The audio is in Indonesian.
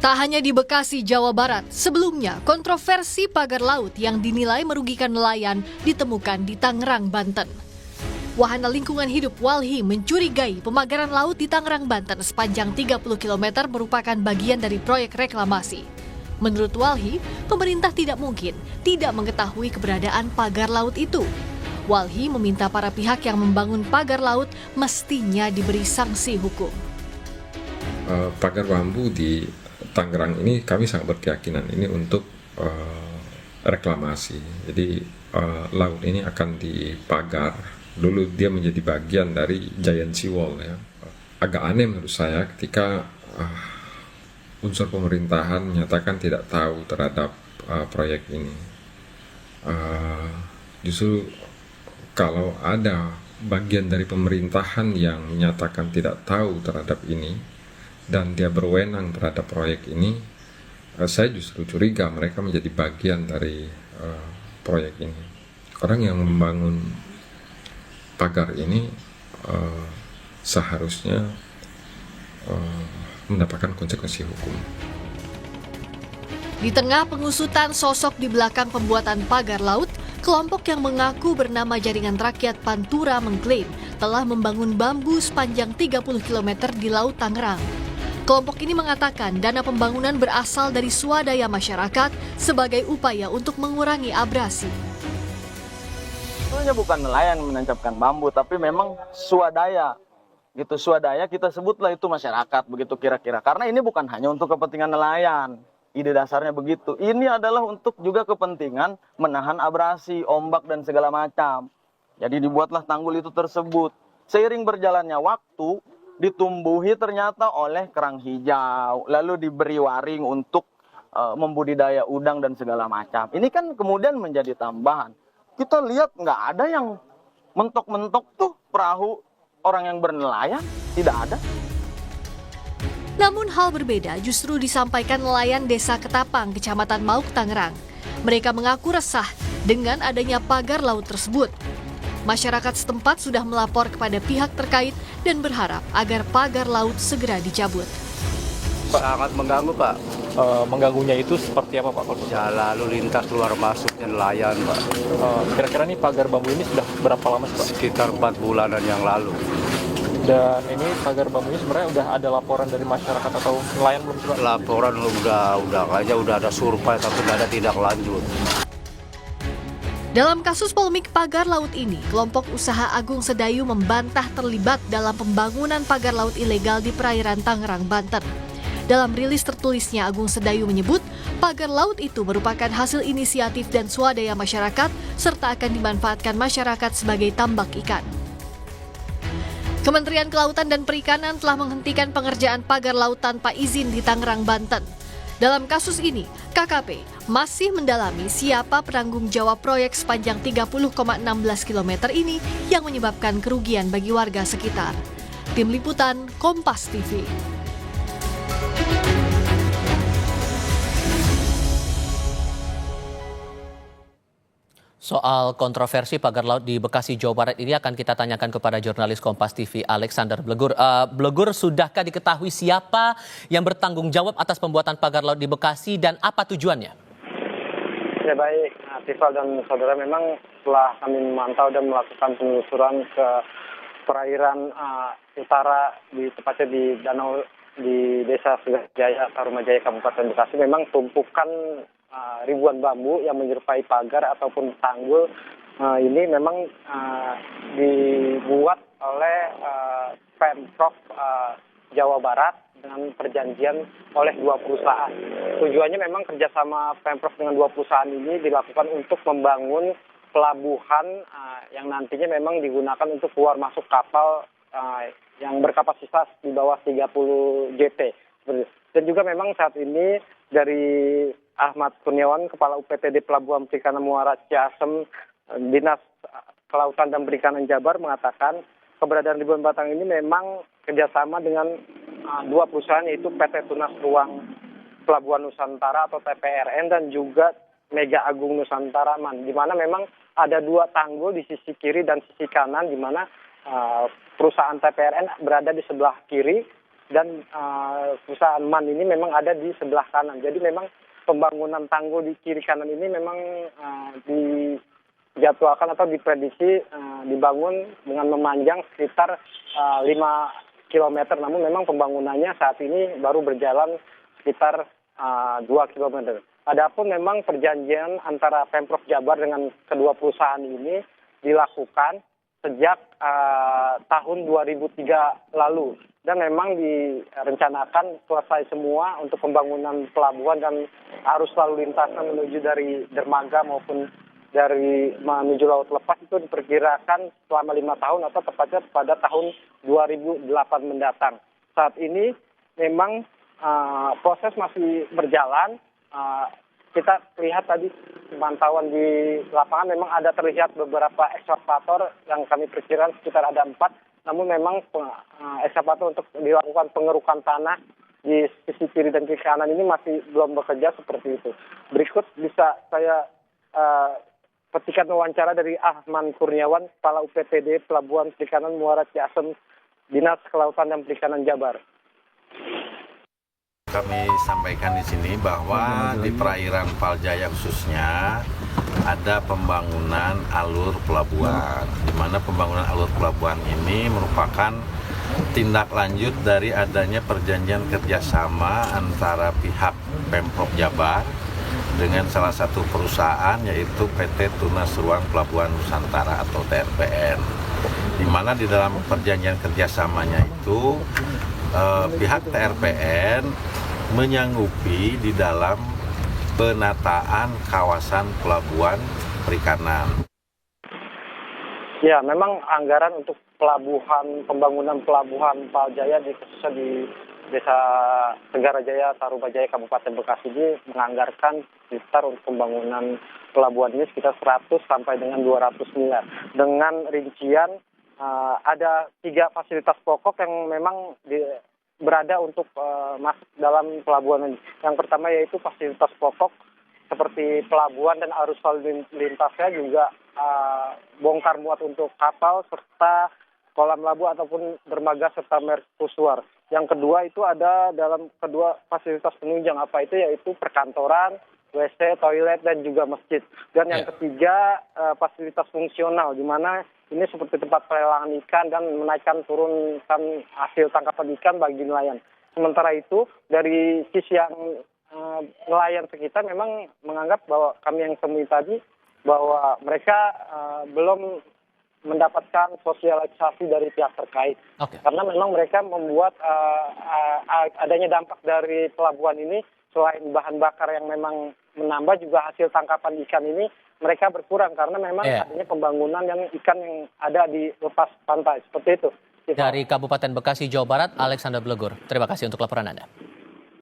Tak hanya di Bekasi, Jawa Barat, sebelumnya kontroversi pagar laut yang dinilai merugikan nelayan ditemukan di Tangerang, Banten. Wahana Lingkungan Hidup Walhi mencurigai pemagaran laut di Tangerang, Banten sepanjang 30 km merupakan bagian dari proyek reklamasi. Menurut Walhi, pemerintah tidak mungkin tidak mengetahui keberadaan pagar laut itu. Walhi meminta para pihak yang membangun pagar laut mestinya diberi sanksi hukum. Pagar bambu di Tangerang ini kami sangat berkeyakinan ini untuk reklamasi. Jadi laut ini akan dipagar. Dulu dia menjadi bagian dari Giant Sea Wall ya. Agak aneh menurut saya ketika unsur pemerintahan menyatakan tidak tahu terhadap proyek ini. Justru kalau ada bagian dari pemerintahan yang menyatakan tidak tahu terhadap ini dan dia berwenang terhadap proyek ini, saya justru curiga mereka menjadi bagian dari proyek ini. Orang yang membangun pagar ini seharusnya mendapatkan konsekuensi hukum. Di tengah pengusutan sosok di belakang pembuatan pagar laut, kelompok yang mengaku bernama Jaringan Rakyat Pantura mengklaim telah membangun bambu sepanjang 30 km di Laut Tangerang. Kelompok ini mengatakan dana pembangunan berasal dari swadaya masyarakat sebagai upaya untuk mengurangi abrasi. Sebenarnya bukan nelayan menancapkan bambu, tapi memang swadaya. Gitu, swadaya kita sebutlah itu masyarakat, begitu kira-kira. Karena ini bukan hanya untuk kepentingan nelayan. Ide dasarnya begitu. Ini adalah untuk juga kepentingan menahan abrasi, ombak, dan segala macam. Jadi dibuatlah tanggul itu tersebut. Seiring berjalannya waktu, ditumbuhi ternyata oleh kerang hijau. Lalu diberi waring untuk membudidaya udang dan segala macam. Ini kan kemudian menjadi tambahan. Kita lihat nggak ada yang mentok-mentok tuh perahu orang yang bernelayan, tidak ada. Namun hal berbeda justru disampaikan nelayan Desa Ketapang, Kecamatan Mauk, Tangerang. Mereka mengaku resah dengan adanya pagar laut tersebut. Masyarakat setempat sudah melapor kepada pihak terkait dan berharap agar pagar laut segera dicabut. Sangat mengganggu, Pak. Mengganggunya itu seperti apa, Pak? Ya, lalu lintas keluar masuknya nelayan, Pak. Kira-kira nih pagar bambu ini sudah berapa lama, Pak? Sekitar 4 bulanan yang lalu. Dan ini pagar bambu ini sebenarnya udah ada laporan dari masyarakat atau nelayan belum, Pak? Laporan udah kayaknya udah ada survei tapi tidak ada tindak lanjut. Dalam kasus polemik pagar laut ini, kelompok usaha Agung Sedayu membantah terlibat dalam pembangunan pagar laut ilegal di perairan Tangerang, Banten. Dalam rilis tertulisnya, Agung Sedayu menyebut pagar laut itu merupakan hasil inisiatif dan swadaya masyarakat serta akan dimanfaatkan masyarakat sebagai tambak ikan. Kementerian Kelautan dan Perikanan telah menghentikan pengerjaan pagar laut tanpa izin di Tangerang, Banten. Dalam kasus ini, KKP masih mendalami siapa penanggung jawab proyek sepanjang 30,16 km ini yang menyebabkan kerugian bagi warga sekitar. Tim Liputan, Kompas TV. Soal kontroversi pagar laut di Bekasi, Jawa Barat ini akan kita tanyakan kepada jurnalis Kompas TV Alexander Blegur. Blegur, sudahkah diketahui siapa yang bertanggung jawab atas pembuatan pagar laut di Bekasi dan apa tujuannya? Ya baik, Tifal dan saudara, memang setelah kami memantau dan melakukan penelusuran ke perairan utara, tepatnya di danau di Desa Sugajaya, Tarumajaya, Kabupaten Bekasi, memang tumpukan ribuan bambu yang menyerupai pagar ataupun tanggul ini memang dibuat oleh Pemprov Jawa Barat dengan perjanjian oleh dua perusahaan. Tujuannya memang kerjasama Pemprov dengan dua perusahaan ini dilakukan untuk membangun pelabuhan yang nantinya memang digunakan untuk keluar masuk kapal yang berkapasitas di bawah 30 JT. Dan juga memang saat ini dari Ahmad Kurniawan, Kepala UPTD Pelabuhan Perikanan Muara Ciasem, Dinas Kelautan dan Perikanan Jabar, mengatakan keberadaan ribuan batang ini memang kerjasama dengan dua perusahaan, yaitu PT Tunas Ruang Pelabuhan Nusantara atau TPRN dan juga Mega Agung Nusantara Man, di mana memang ada dua tanggul di sisi kiri dan sisi kanan, di mana perusahaan TPRN berada di sebelah kiri dan perusahaan MAN ini memang ada di sebelah kanan. Jadi memang pembangunan tanggul di kiri kanan ini memang dijadwalkan atau diprediksi dibangun dengan memanjang sekitar 5 km. Namun memang pembangunannya saat ini baru berjalan sekitar 2 km. Adapun memang perjanjian antara Pemprov Jabar dengan kedua perusahaan ini dilakukan sejak tahun 2003 lalu. Dan memang direncanakan selesai semua untuk pembangunan pelabuhan dan arus lalu lintasan menuju dari dermaga maupun dari menuju laut lepas itu diperkirakan selama 5 tahun atau tepatnya pada tahun 2008 mendatang. Saat ini memang proses masih berjalan. Kita lihat tadi pemantauan di lapangan memang ada terlihat beberapa ekskavator yang kami perkirakan sekitar ada 4. Namun memang ekskavator untuk dilakukan pengerukan tanah di sisi kiri dan kiri kanan ini masih belum bekerja seperti itu. Berikut bisa saya petikan wawancara dari Ahman Kurniawan, Kepala UPTD Pelabuhan Perikanan Muara Ciasem, Dinas Kelautan dan Perikanan Jabar. Kami sampaikan di sini bahwa di perairan Paljaya khususnya ada pembangunan alur pelabuhan, di mana pembangunan alur pelabuhan ini merupakan tindak lanjut dari adanya perjanjian kerjasama antara pihak Pemprov Jabar dengan salah satu perusahaan yaitu PT Tunas Ruang Pelabuhan Nusantara atau TRPN, di mana di dalam perjanjian kerjasamanya itu pihak TRPN menyanggupi di dalam penataan kawasan pelabuhan perikanan. Ya, memang anggaran untuk pembangunan pelabuhan Paljaya khususnya di Desa Segarajaya, Tarubajaya, Kabupaten Bekasi ini menganggarkan sekitar untuk pembangunan pelabuhan ini sekitar 100 sampai dengan 200 miliar. Dengan rincian ada 3 fasilitas pokok yang memang berada untuk masuk dalam pelabuhan ini. Yang pertama yaitu fasilitas pokok seperti pelabuhan dan arus lalu lintasnya, juga bongkar muat untuk kapal serta kolam labu ataupun dermaga serta mercusuar. Yang kedua itu ada dalam kedua fasilitas penunjang, apa itu yaitu perkantoran, WC, toilet dan juga masjid. Dan yang ketiga fasilitas fungsional, di mana ini seperti tempat pelelangan ikan dan menaikkan turunkan hasil tangkapan ikan bagi nelayan. Sementara itu dari sisi yang nelayan sekitar memang menganggap bahwa kami yang temui tadi bahwa mereka belum mendapatkan sosialisasi dari pihak terkait. Karena memang mereka membuat adanya dampak dari pelabuhan ini, selain bahan bakar yang memang menambah, juga hasil tangkapan ikan ini mereka berkurang karena memang adanya pembangunan yang ikan yang ada di lepas pantai seperti itu. Dari Kabupaten Bekasi, Jawa Barat, Alexander Blegur. Terima kasih untuk laporan Anda.